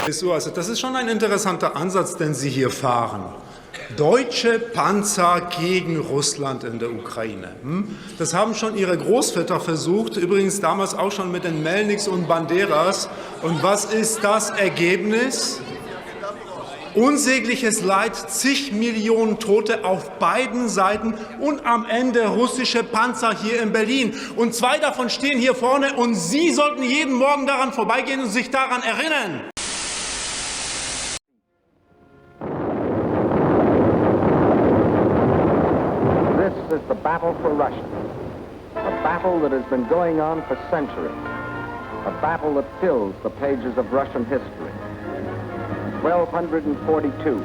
Also das ist schon ein interessanter Ansatz, den Sie hier fahren. Deutsche Panzer gegen Russland in der Ukraine. Das haben schon Ihre Großväter versucht, übrigens damals auch schon mit den Melniks und Banderas. Und was ist das Ergebnis? Unsägliches Leid, zig Millionen Tote auf beiden Seiten und am Ende russische Panzer hier in Berlin. Und zwei davon stehen hier vorne und Sie sollten jeden Morgen daran vorbeigehen und sich daran erinnern. This is the battle for Russia. A battle that has been going on for centuries. A battle that fills the pages of Russian history. 1242.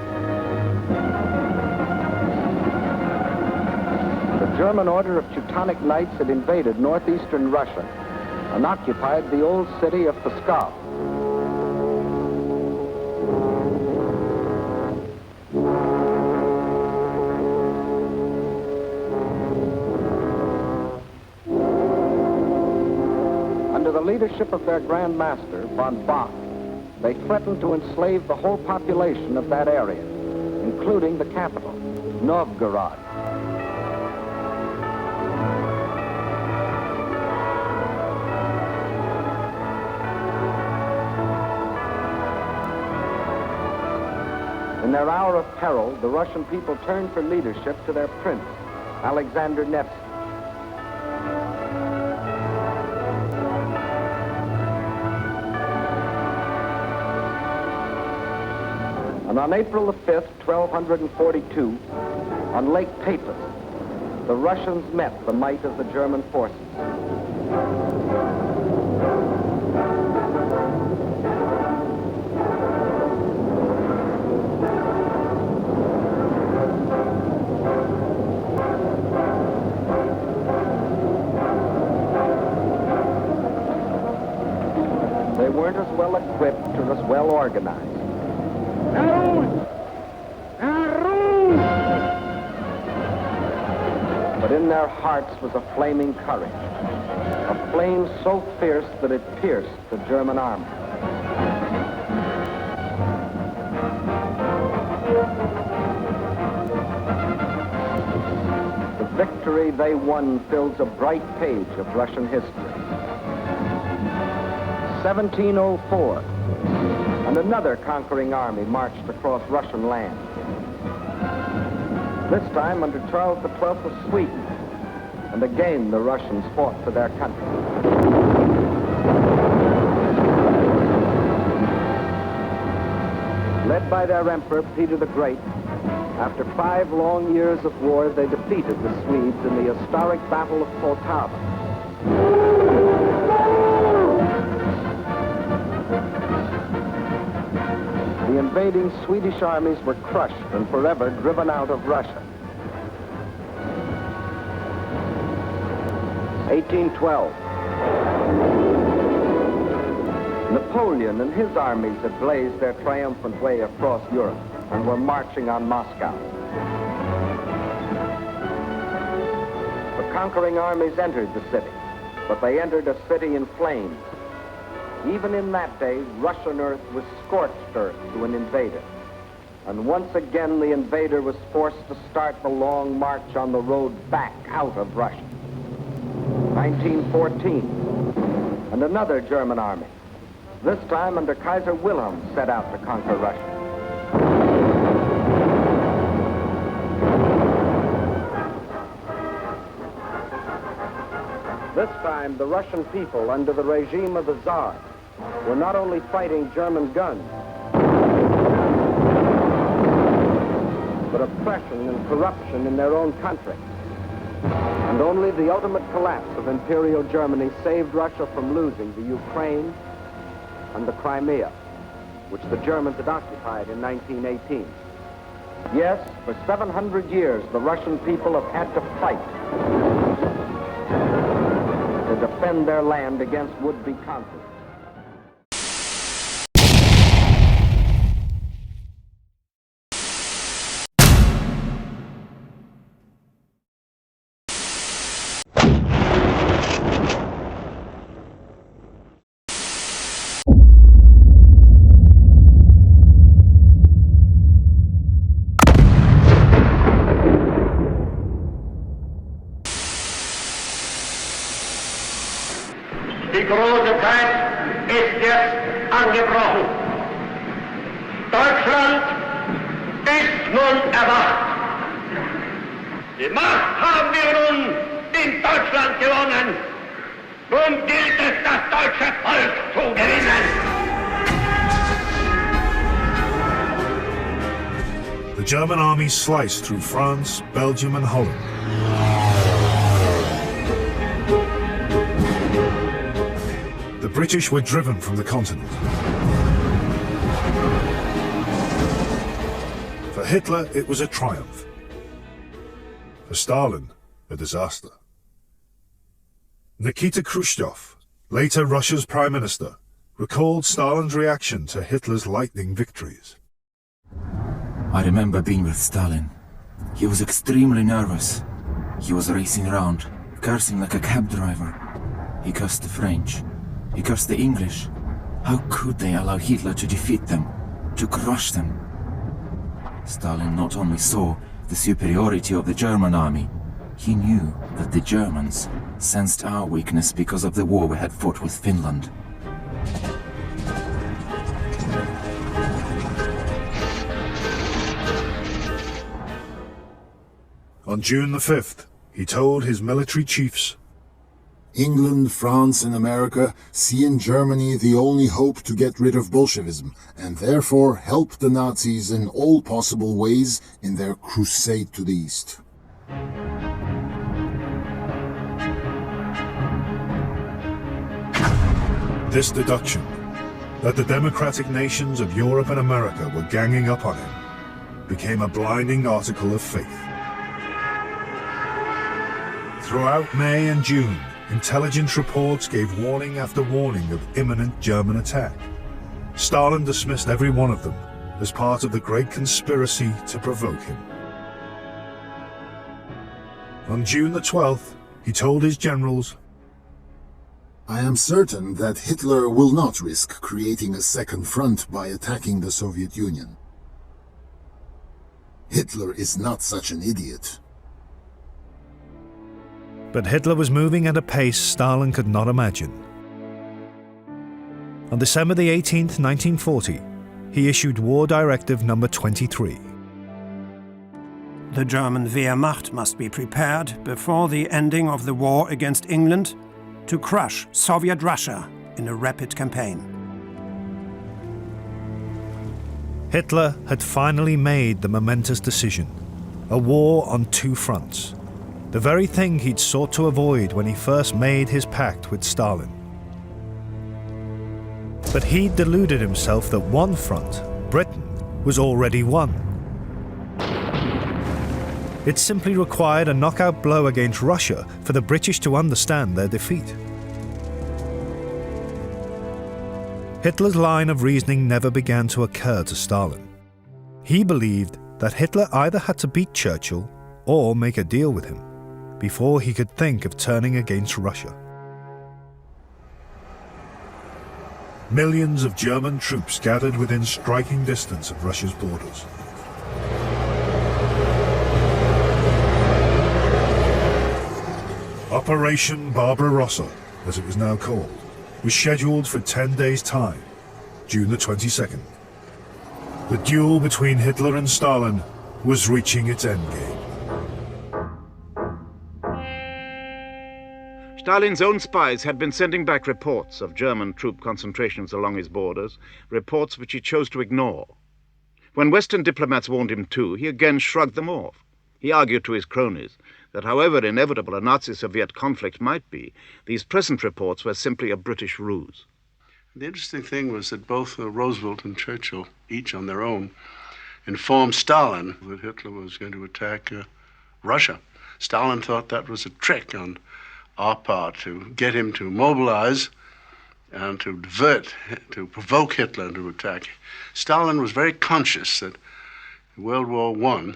The German Order of Teutonic Knights had invaded northeastern Russia and occupied the old city of Pskov. Under the leadership of their Grand Master, von Bock, they threatened to enslave the whole population of that area, including the capital, Novgorod. In their hour of peril, the Russian people turned for leadership to their prince, Alexander Nevsky. And on April the 5th, 1242, on Lake Peipus, the Russians met the might of the German forces. They weren't as well equipped or as well organized. But in their hearts was a flaming courage, a flame so fierce that it pierced the German army. The victory they won fills a bright page of Russian history. 1704, and another conquering army marched across Russian land. This time under Charles XII of Sweden, and again the Russians fought for their country. Led by their emperor, Peter the Great, after 5 long years of war, they defeated the Swedes in the historic Battle of Poltava. The invading Swedish armies were crushed and forever driven out of Russia. 1812. Napoleon and his armies had blazed their triumphant way across Europe and were marching on Moscow. The conquering armies entered the city, but they entered a city in flames. Even in that day, Russian earth was scorched earth to an invader. And once again, the invader was forced to start the long march on the road back out of Russia. 1914, and another German army, this time under Kaiser Wilhelm, set out to conquer Russia. This time, the Russian people, under the regime of the Tsar, were not only fighting German guns, but oppression and corruption in their own country. And only the ultimate collapse of Imperial Germany saved Russia from losing the Ukraine and the Crimea, which the Germans had occupied in 1918. Yes, for 700 years, the Russian people have had to fight to defend their land against would-be conquerors. Die große Zeit ist jetzt angebrochen. Deutschland ist nun erwacht. Die Macht haben wir nun in Deutschland gewonnen. Nun gilt es, das deutsche Volk zu gewinnen. The German army sliced through France, Belgium and Holland. The British were driven from the continent. For Hitler, it was a triumph. For Stalin, a disaster. Nikita Khrushchev, later Russia's prime minister, recalled Stalin's reaction to Hitler's lightning victories. I remember being with Stalin. He was extremely nervous. He was racing around, cursing like a cab driver. He cursed the French. He cursed the English. How could they allow Hitler to defeat them, to crush them? Stalin not only saw the superiority of the German army, he knew that the Germans sensed our weakness because of the war we had fought with Finland. On June the 5th, he told his military chiefs, England, France and America see in Germany the only hope to get rid of Bolshevism, and therefore help the Nazis in all possible ways in their crusade to the East. This deduction, that the democratic nations of Europe and America were ganging up on him, became a blinding article of faith. Throughout May and June, intelligence reports gave warning after warning of imminent German attack. Stalin dismissed every one of them as part of the great conspiracy to provoke him. On June the 12th, he told his generals, I am certain that Hitler will not risk creating a second front by attacking the Soviet Union. Hitler is not such an idiot. But Hitler was moving at a pace Stalin could not imagine. On December the 18th, 1940, he issued War Directive Number 23. The German Wehrmacht must be prepared before the ending of the war against England to crush Soviet Russia in a rapid campaign. Hitler had finally made the momentous decision, a war on two fronts. The very thing he'd sought to avoid when he first made his pact with Stalin. But he'd deluded himself that one front, Britain, was already won. It simply required a knockout blow against Russia for the British to understand their defeat. Hitler's line of reasoning never began to occur to Stalin. He believed that Hitler either had to beat Churchill or make a deal with him before he could think of turning against Russia. Millions of German troops gathered within striking distance of Russia's borders. Operation Barbarossa, as it was now called, was scheduled for 10 days' time, June the 22nd. The duel between Hitler and Stalin was reaching its endgame. Stalin's own spies had been sending back reports of German troop concentrations along his borders, reports which he chose to ignore. When Western diplomats warned him too, he again shrugged them off. He argued to his cronies that however inevitable a Nazi-Soviet conflict might be, these present reports were simply a British ruse. The interesting thing was that both Roosevelt and Churchill, each on their own, informed Stalin that Hitler was going to attack Russia. Stalin thought that was a trick on our part to get him to mobilize and to provoke Hitler to attack. Stalin was very conscious that in World War I,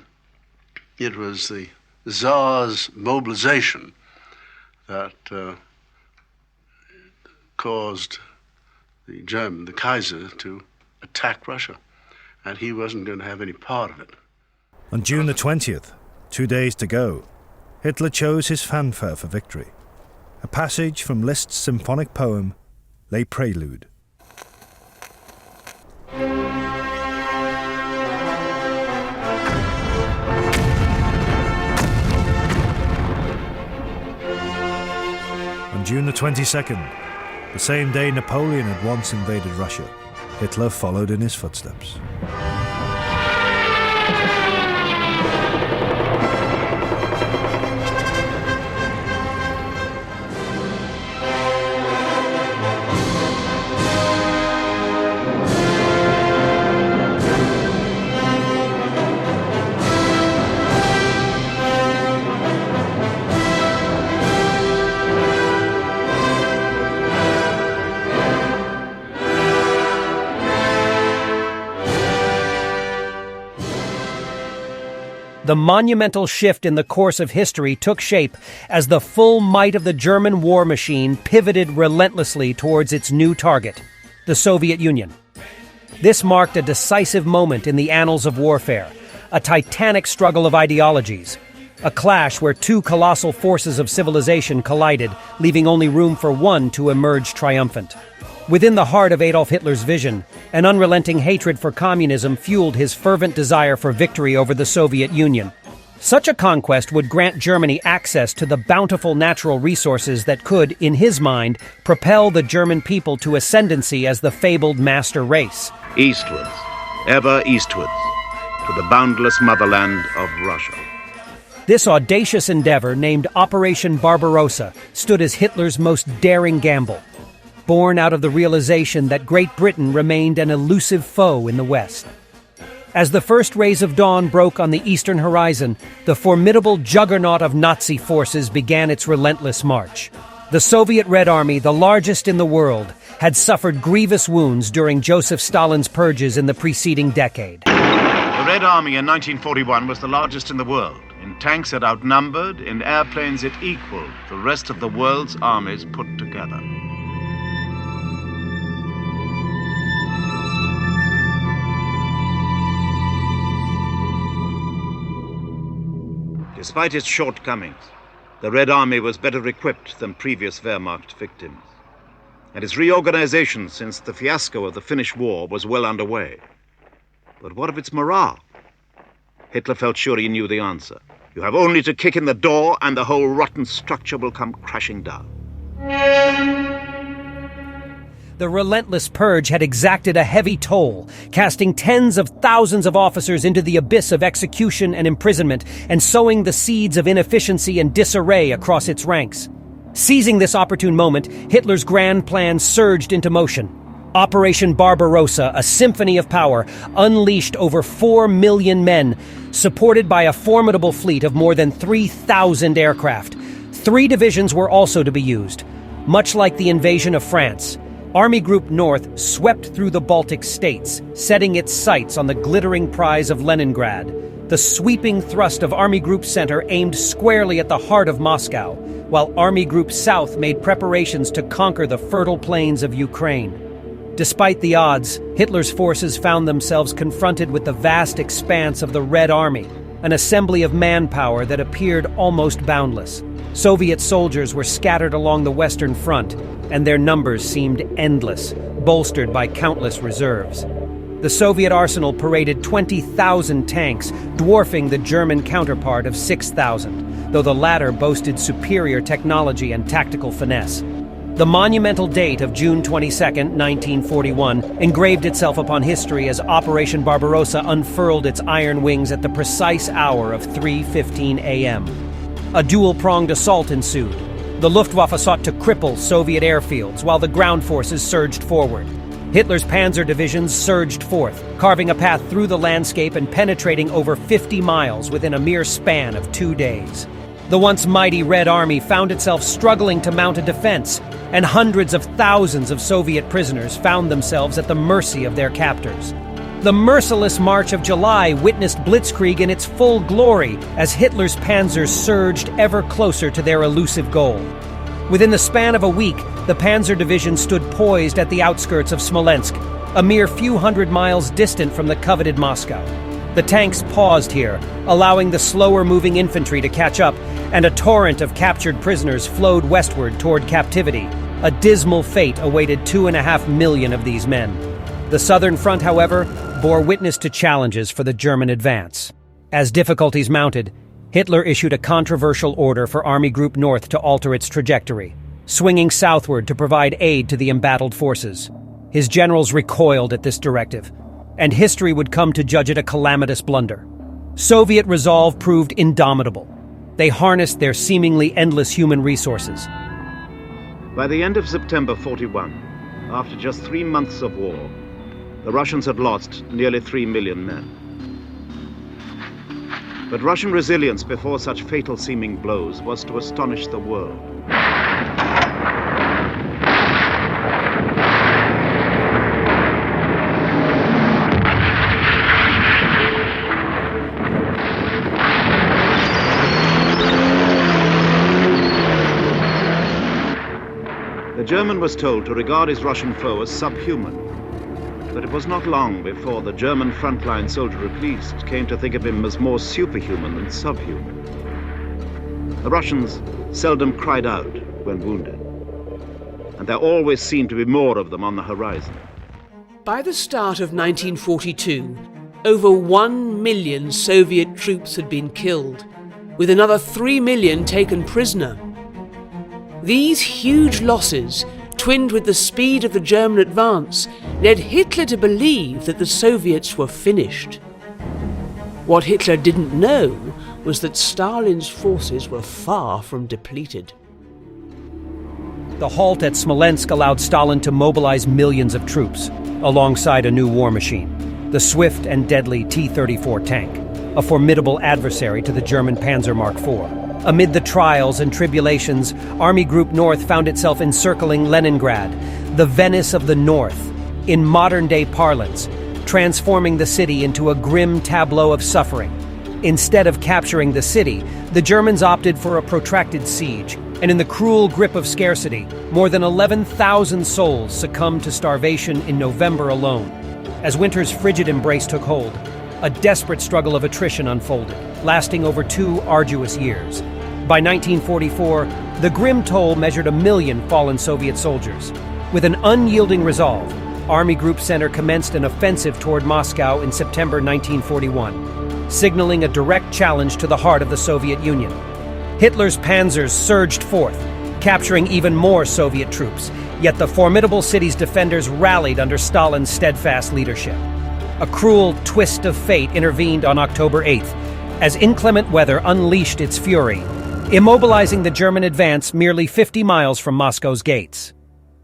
it was the Tsar's mobilization that caused the Kaiser, to attack Russia, and he wasn't going to have any part of it. On June the 20th, 2 days to go, Hitler chose his fanfare for victory. A passage from Liszt's symphonic poem, Les Préludes. On June the 22nd, the same day Napoleon had once invaded Russia, Hitler followed in his footsteps. The monumental shift in the course of history took shape as the full might of the German war machine pivoted relentlessly towards its new target, the Soviet Union. This marked a decisive moment in the annals of warfare, a titanic struggle of ideologies, a clash where two colossal forces of civilization collided, leaving only room for one to emerge triumphant. Within the heart of Adolf Hitler's vision, an unrelenting hatred for communism fueled his fervent desire for victory over the Soviet Union. Such a conquest would grant Germany access to the bountiful natural resources that could, in his mind, propel the German people to ascendancy as the fabled master race. Eastwards, ever eastwards, to the boundless motherland of Russia. This audacious endeavor, named Operation Barbarossa, stood as Hitler's most daring gamble, born out of the realization that Great Britain remained an elusive foe in the West. As the first rays of dawn broke on the eastern horizon, the formidable juggernaut of Nazi forces began its relentless march. The Soviet Red Army, the largest in the world, had suffered grievous wounds during Joseph Stalin's purges in the preceding decade. The Red Army in 1941 was the largest in the world. In tanks it outnumbered, in airplanes it equaled the rest of the world's armies put together. Despite its shortcomings, the Red Army was better equipped than previous Wehrmacht victims, and its reorganization since the fiasco of the Finnish War was well underway. But what of its morale? Hitler felt sure he knew the answer. You have only to kick in the door and the whole rotten structure will come crashing down. The relentless purge had exacted a heavy toll, casting tens of thousands of officers into the abyss of execution and imprisonment, and sowing the seeds of inefficiency and disarray across its ranks. Seizing this opportune moment, Hitler's grand plan surged into motion. Operation Barbarossa, a symphony of power, unleashed over 4 million men, supported by a formidable fleet of more than 3,000 aircraft. 3 divisions were also to be used. Much like the invasion of France, Army Group North swept through the Baltic states, setting its sights on the glittering prize of Leningrad. The sweeping thrust of Army Group Center aimed squarely at the heart of Moscow, while Army Group South made preparations to conquer the fertile plains of Ukraine. Despite the odds, Hitler's forces found themselves confronted with the vast expanse of the Red Army, an assembly of manpower that appeared almost boundless. Soviet soldiers were scattered along the Western Front, and their numbers seemed endless, bolstered by countless reserves. The Soviet arsenal paraded 20,000 tanks, dwarfing the German counterpart of 6,000, though the latter boasted superior technology and tactical finesse. The monumental date of June 22, 1941, engraved itself upon history as Operation Barbarossa unfurled its iron wings at the precise hour of 3:15 a.m. A dual-pronged assault ensued. The Luftwaffe sought to cripple Soviet airfields while the ground forces surged forward. Hitler's panzer divisions surged forth, carving a path through the landscape and penetrating over 50 miles within a mere span of 2 days. The once mighty Red Army found itself struggling to mount a defense, and hundreds of thousands of Soviet prisoners found themselves at the mercy of their captors. The merciless March of July witnessed blitzkrieg in its full glory as Hitler's panzers surged ever closer to their elusive goal. Within the span of a week, the Panzer Division stood poised at the outskirts of Smolensk, a mere few hundred miles distant from the coveted Moscow. The tanks paused here, allowing the slower-moving infantry to catch up, and a torrent of captured prisoners flowed westward toward captivity. A dismal fate awaited 2.5 million of these men. The Southern Front, however, bore witness to challenges for the German advance. As difficulties mounted, Hitler issued a controversial order for Army Group North to alter its trajectory, swinging southward to provide aid to the embattled forces. His generals recoiled at this directive, and history would come to judge it a calamitous blunder. Soviet resolve proved indomitable. They harnessed their seemingly endless human resources. By the end of September 41, after just 3 months of war, the Russians had lost nearly 3 million men. But Russian resilience before such fatal-seeming blows was to astonish the world. The German was told to regard his Russian foe as subhuman. But it was not long before the German frontline soldier at least came to think of him as more superhuman than subhuman. The Russians seldom cried out when wounded, and there always seemed to be more of them on the horizon. By the start of 1942, over 1 million Soviet troops had been killed, with another 3 million taken prisoner. These huge losses, twinned with the speed of the German advance, led Hitler to believe that the Soviets were finished. What Hitler didn't know was that Stalin's forces were far from depleted. The halt at Smolensk allowed Stalin to mobilize millions of troops, alongside a new war machine, the swift and deadly T-34 tank, a formidable adversary to the German Panzermark IV. Amid the trials and tribulations, Army Group North found itself encircling Leningrad, the Venice of the North, in modern-day parlance, transforming the city into a grim tableau of suffering. Instead of capturing the city, the Germans opted for a protracted siege, and in the cruel grip of scarcity, more than 11,000 souls succumbed to starvation in November alone. As winter's frigid embrace took hold, a desperate struggle of attrition unfolded, lasting over 2 arduous years. By 1944, the grim toll measured 1 million fallen Soviet soldiers. With an unyielding resolve, Army Group Center commenced an offensive toward Moscow in September 1941, signaling a direct challenge to the heart of the Soviet Union. Hitler's panzers surged forth, capturing even more Soviet troops, yet the formidable city's defenders rallied under Stalin's steadfast leadership. A cruel twist of fate intervened on October 8th, as inclement weather unleashed its fury, immobilizing the German advance merely 50 miles from Moscow's gates.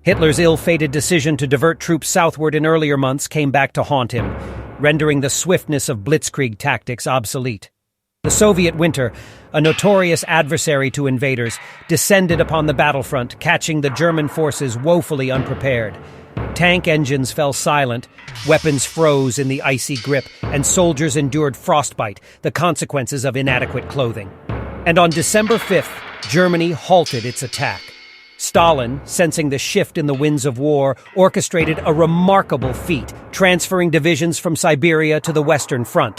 Hitler's ill-fated decision to divert troops southward in earlier months came back to haunt him, rendering the swiftness of blitzkrieg tactics obsolete. The Soviet winter, a notorious adversary to invaders, descended upon the battlefront, catching the German forces woefully unprepared. Tank engines fell silent, weapons froze in the icy grip, and soldiers endured frostbite, the consequences of inadequate clothing. And on December 5th, Germany halted its attack. Stalin, sensing the shift in the winds of war, orchestrated a remarkable feat, transferring divisions from Siberia to the Western Front.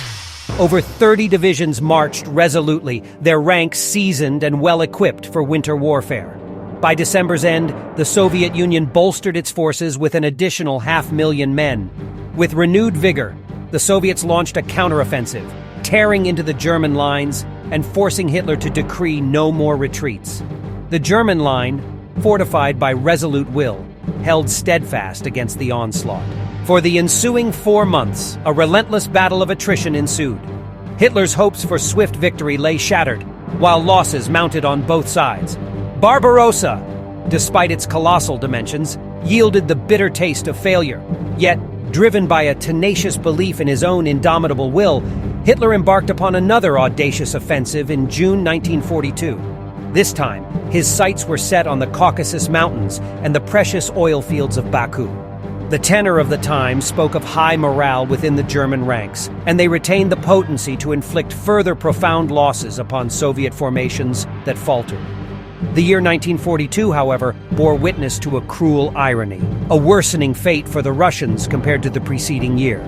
Over 30 divisions marched resolutely, their ranks seasoned and well-equipped for winter warfare. By December's end, the Soviet Union bolstered its forces with an additional 500,000 men. With renewed vigor, the Soviets launched a counteroffensive, tearing into the German lines and forcing Hitler to decree no more retreats. The German line, fortified by resolute will, held steadfast against the onslaught. For the ensuing 4 months, a relentless battle of attrition ensued. Hitler's hopes for swift victory lay shattered, while losses mounted on both sides. Barbarossa, despite its colossal dimensions, yielded the bitter taste of failure. Yet, driven by a tenacious belief in his own indomitable will, Hitler embarked upon another audacious offensive in June 1942. This time, his sights were set on the Caucasus Mountains and the precious oil fields of Baku. The tenor of the time spoke of high morale within the German ranks, and they retained the potency to inflict further profound losses upon Soviet formations that faltered. The year 1942, however, bore witness to a cruel irony, a worsening fate for the Russians compared to the preceding year.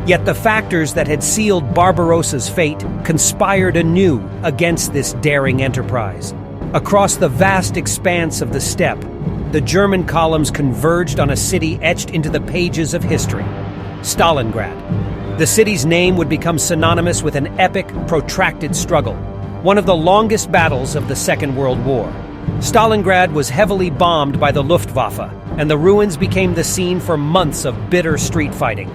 Yet the factors that had sealed Barbarossa's fate conspired anew against this daring enterprise. Across the vast expanse of the steppe, the German columns converged on a city etched into the pages of history: Stalingrad. The city's name would become synonymous with an epic, protracted struggle, one of the longest battles of the Second World War. Stalingrad was heavily bombed by the Luftwaffe, and the ruins became the scene for months of bitter street fighting.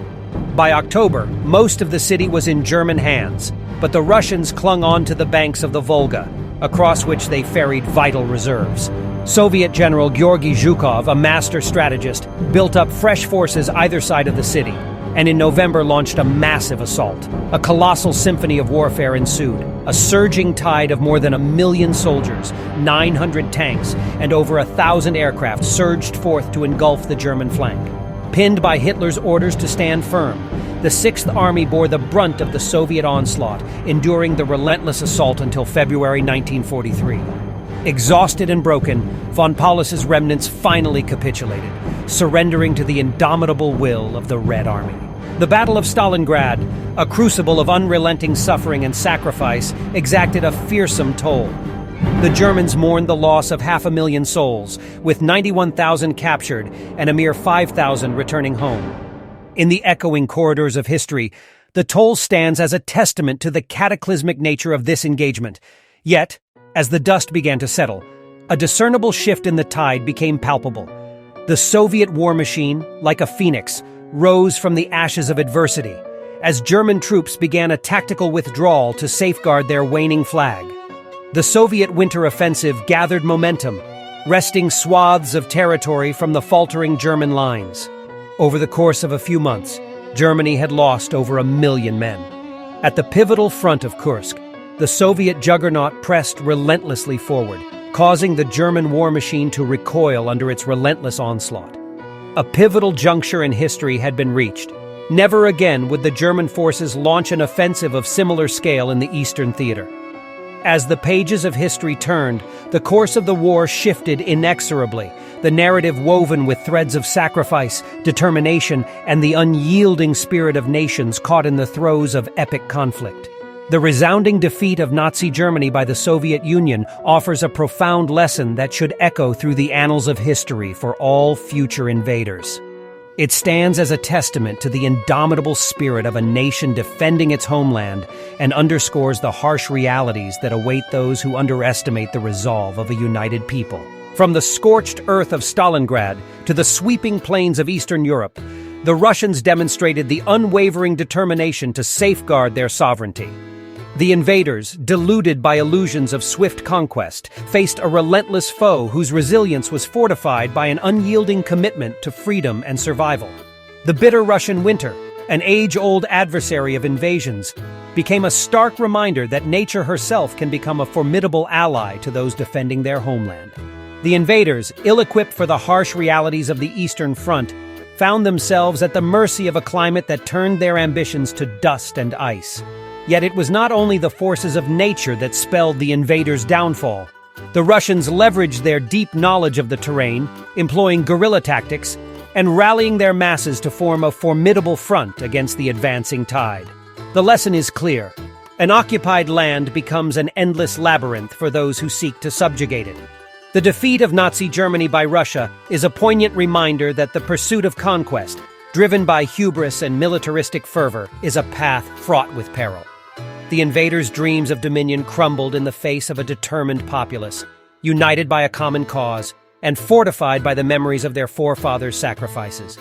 By October, most of the city was in German hands, but the Russians clung on to the banks of the Volga, across which they ferried vital reserves. Soviet General Georgy Zhukov, a master strategist, built up fresh forces either side of the city, and in November launched a massive assault. A colossal symphony of warfare ensued. A surging tide of more than 1 million soldiers, 900 tanks, and over 1,000 aircraft surged forth to engulf the German flank. Pinned by Hitler's orders to stand firm, the 6th Army bore the brunt of the Soviet onslaught, enduring the relentless assault until February 1943. Exhausted and broken, von Paulus's remnants finally capitulated, surrendering to the indomitable will of the Red Army. The Battle of Stalingrad, a crucible of unrelenting suffering and sacrifice, exacted a fearsome toll. The Germans mourned the loss of 500,000 souls, with 91,000 captured and a mere 5,000 returning home. In the echoing corridors of history, the toll stands as a testament to the cataclysmic nature of this engagement. Yet, as the dust began to settle, a discernible shift in the tide became palpable. The Soviet war machine, like a phoenix, rose from the ashes of adversity, as German troops began a tactical withdrawal to safeguard their waning flag. The Soviet winter offensive gathered momentum, wresting swaths of territory from the faltering German lines. Over the course of a few months, Germany had lost over 1 million men. At the pivotal front of Kursk, the Soviet juggernaut pressed relentlessly forward, causing the German war machine to recoil under its relentless onslaught. A pivotal juncture in history had been reached. Never again would the German forces launch an offensive of similar scale in the Eastern Theater. As the pages of history turned, the course of the war shifted inexorably, the narrative woven with threads of sacrifice, determination, and the unyielding spirit of nations caught in the throes of epic conflict. The resounding defeat of Nazi Germany by the Soviet Union offers a profound lesson that should echo through the annals of history for all future invaders. It stands as a testament to the indomitable spirit of a nation defending its homeland and underscores the harsh realities that await those who underestimate the resolve of a united people. From the scorched earth of Stalingrad to the sweeping plains of Eastern Europe, the Russians demonstrated the unwavering determination to safeguard their sovereignty. The invaders, deluded by illusions of swift conquest, faced a relentless foe whose resilience was fortified by an unyielding commitment to freedom and survival. The bitter Russian winter, an age-old adversary of invasions, became a stark reminder that nature herself can become a formidable ally to those defending their homeland. The invaders, ill-equipped for the harsh realities of the Eastern Front, found themselves at the mercy of a climate that turned their ambitions to dust and ice. Yet it was not only the forces of nature that spelled the invaders' downfall. The Russians leveraged their deep knowledge of the terrain, employing guerrilla tactics, and rallying their masses to form a formidable front against the advancing tide. The lesson is clear. An occupied land becomes an endless labyrinth for those who seek to subjugate it. The defeat of Nazi Germany by Russia is a poignant reminder that the pursuit of conquest, driven by hubris and militaristic fervor, is a path fraught with peril. The invaders' dreams of dominion crumbled in the face of a determined populace, united by a common cause and fortified by the memories of their forefathers' sacrifices.